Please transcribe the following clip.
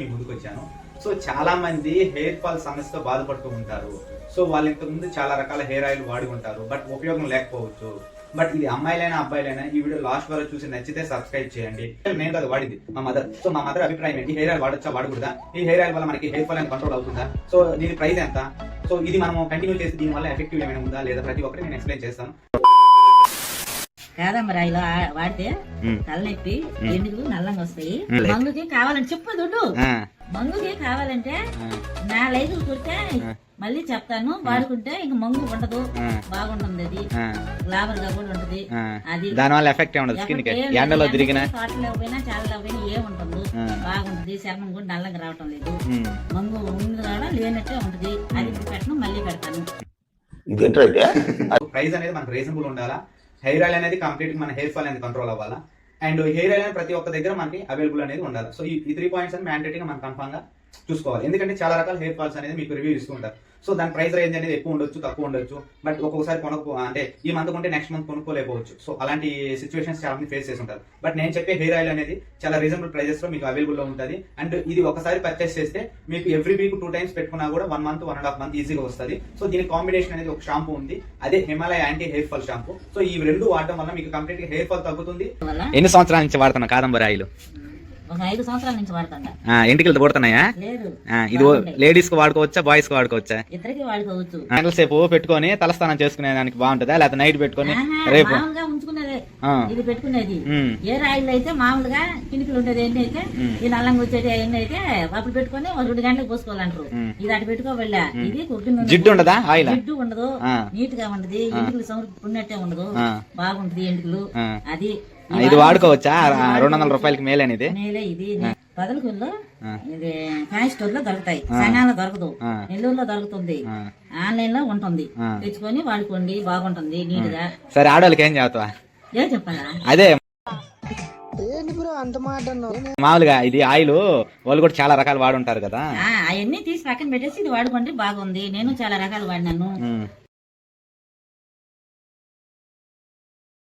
మీ ముందుకు వచ్చాను. సో చాలా మంది హెయిర్ ఫాల్ సమస్యతో బాధపడుతూ ఉంటారు. సో వాళ్ళు ఇంతకుముందు చాలా రకాల హెయిర్ ఆయిల్ వాడి ఉంటారు, బట్ ఉపయోగం లేకపోవచ్చు. బట్ ఇది అమ్మాయిలైనా అబ్బాయిలైనా ఈ వీడియో లాస్ట్ వరకు చూసి నచ్చితే సబ్స్క్రైబ్ చేయండి. నేను కదా వాడింది మా మదర్. సో మా మదర్ అభిప్రాయం ఏంటి, హెయిర్ ఆయిల్ వాడొచ్చా వాడకూడదా, ఈ హెయిర్ ఆయిల్ వల్ల మనకి హెయిర్ ఫాల్ అనేది కంట్రోల్ అవుతుందా, సో దీని ప్రైస్ ఎంత, సో ఇది మనం కంటిన్యూ చేసి దీని వల్ల ఎఫెక్టివ్ ఏమైనా ఉందా లేదా, ప్రతి ఒక్కటి నేను ఎక్స్ప్లెయిన్ చేస్తాను. కాదమ్మా ఇలా వాడితే తలనొప్పి ఎండుకు నల్లంగా వస్తాయి. మంగుకి కావాలంటే చెప్పు దుడ్డు, మంగుకి కావాలంటే 4 ఐదులు కుడితే మళ్ళీ చెప్తాను. వాడుకుంటే ఇంక మంగు ఉండదు, బాగుంటుంది. అది లాభర్ గా కూడా ఉంటది. అది దానివల్ల ఎఫెక్ట్ ఉండదు. ఎండలో తిరిగినా పోయినా చాలా పోయినా ఏముంటుంది, బాగుంటది. చర్మం కూడా నల్లంగా రావటం లేదు. మంగు ఉంది కూడా లేనట్టే ఉంటది. అది పెట్టను, మళ్ళీ పెడతాను. ప్రైస్ అనేది మనకు రీజనబుల్ ఉండాలా. హెయిర్ ఆయిల్ అనేది కంప్లీట్ మన హెయిర్ ఫాల్ అనేది కంట్రోల్ అవ్వాలా. అండ్ హెయిర్ ఆయిల్ అనేది ప్రతి ఒక్క దగ్గర మనకి అవైలబుల్ అనేది ఉండాలి. సో ఈ 3 పాయింట్స్ అని మ్యాండేటరీగా మనం కన్ఫర్మ్ గా చూసుకోవాలి. ఎందుకంటే చాలా రకాల హెయిర్ ఫాల్స్ అనేది మీకు రివ్యూ ఇస్తూ ఉంటారు. సో దాని ప్రైస్ రేంజ్ అనేది ఎక్కువ ఉండొచ్చు, తక్కువ ఉండొచ్చు. బట్ ఒక్కొక్కసారి అంటే ఈ మంత్ కొంటే నెక్స్ట్ మంత్ కొనుక్కోలేకపోవచ్చు. సో అలాంటి సిచ్యువేషన్స్ చాలా మంది ఫేస్ చేసి ఉంటారు. బట్ నేను చెప్పే హెయిర్ ఆయిల్ అనేది చాలా రీజనబుల్ ప్రైజెస్ లో మీకు అవైలబుల్ లో ఉంటుంది. అండ్ ఇది ఒకసారి పర్చేస్ చేస్తే మీకు ఎవ్రీ వీక్ 2 టైమ్స్ పెట్టుకున్నా కూడా 1 మంత్ 1.5 మంత్ ఈజీగా వస్తుంది. సో దీని కాంబినేషన్ అనేది ఒక షాంపూ ఉంది, అదే Himalaya anti hair fall shampoo. So ఈ 2 వాడడం వల్ల మీకు కంప్లీట్ గా హెయిర్ ఫాల్ తగ్గుతుంది. ఎన్ని సంవత్సరాల నుంచి వాడుతున్నా కాదంబరి ఆయిల్? ఒక 5 సంవత్సరాల నుంచి వాడుతున్నా. ఇంటికి కొడుతున్నాయా? లేదు. ఇది లేడీస్ కు వాడుకోవచ్చా, బాయ్స్ కు వాడుకోవచ్చా? ఇద్దరికి వాడుకోవచ్చు. గంటల సేపు పెట్టుకొని తలస్నానం చేసుకునే దానికి బాగుంటుందా, లేకపోతే నైట్ పెట్టుకొని రేపు మామూలుగా ఉంచుకునేది ఇది పెట్టుకునేది. ఏ ఆయిల్ అయితే మామూలుగా కినికలు ఉండేది ఎన్ని అయితే ఈ నల్లంగా వచ్చేది ఎన్ని అయితే అప్పుడు పెట్టుకొని 2 గంటలకు పోసుకోవాలంటారు. ఇది అటు పెట్టుకోవల్ల. ఇది జిడ్డు ఉండదా ఆయిల్? జిడ్డు ఉండదు, నీట్ గా ఉండదు, ఎంటుకలు సౌండ్ ఉండదు, బాగుంటది ఎంటుకలు. అది ఇది వాడుకోవచ్చా? 200 రూపాయలకి మేలేనిది. మేలే. ఇది పదలకూరులో ఇది ఫ్యాన్ స్టోర్ లో దొరుకుతాయి, సంఘాల్లో దొరకదు, నెల్లూరులో దొరుకుతుంది, ఆన్లైన్ లో ఉంటుంది. తెచ్చుకొని వాడుకోండి, బాగుంటుంది నీట్ గా. సరే, ఆడవాళ్ళకి ఏం చెప్తావా? ఏం చెప్పాలా? అదే మామూలుగా ఇది ఆయిల్ వాళ్ళు కూడా చాలా రకాలు వాడుంటారు కదా, అవన్నీ తీసి పక్కన పెట్టేసి ఇది వాడుకోండి, బాగుంది. నేను చాలా రకాలు వాడినాను.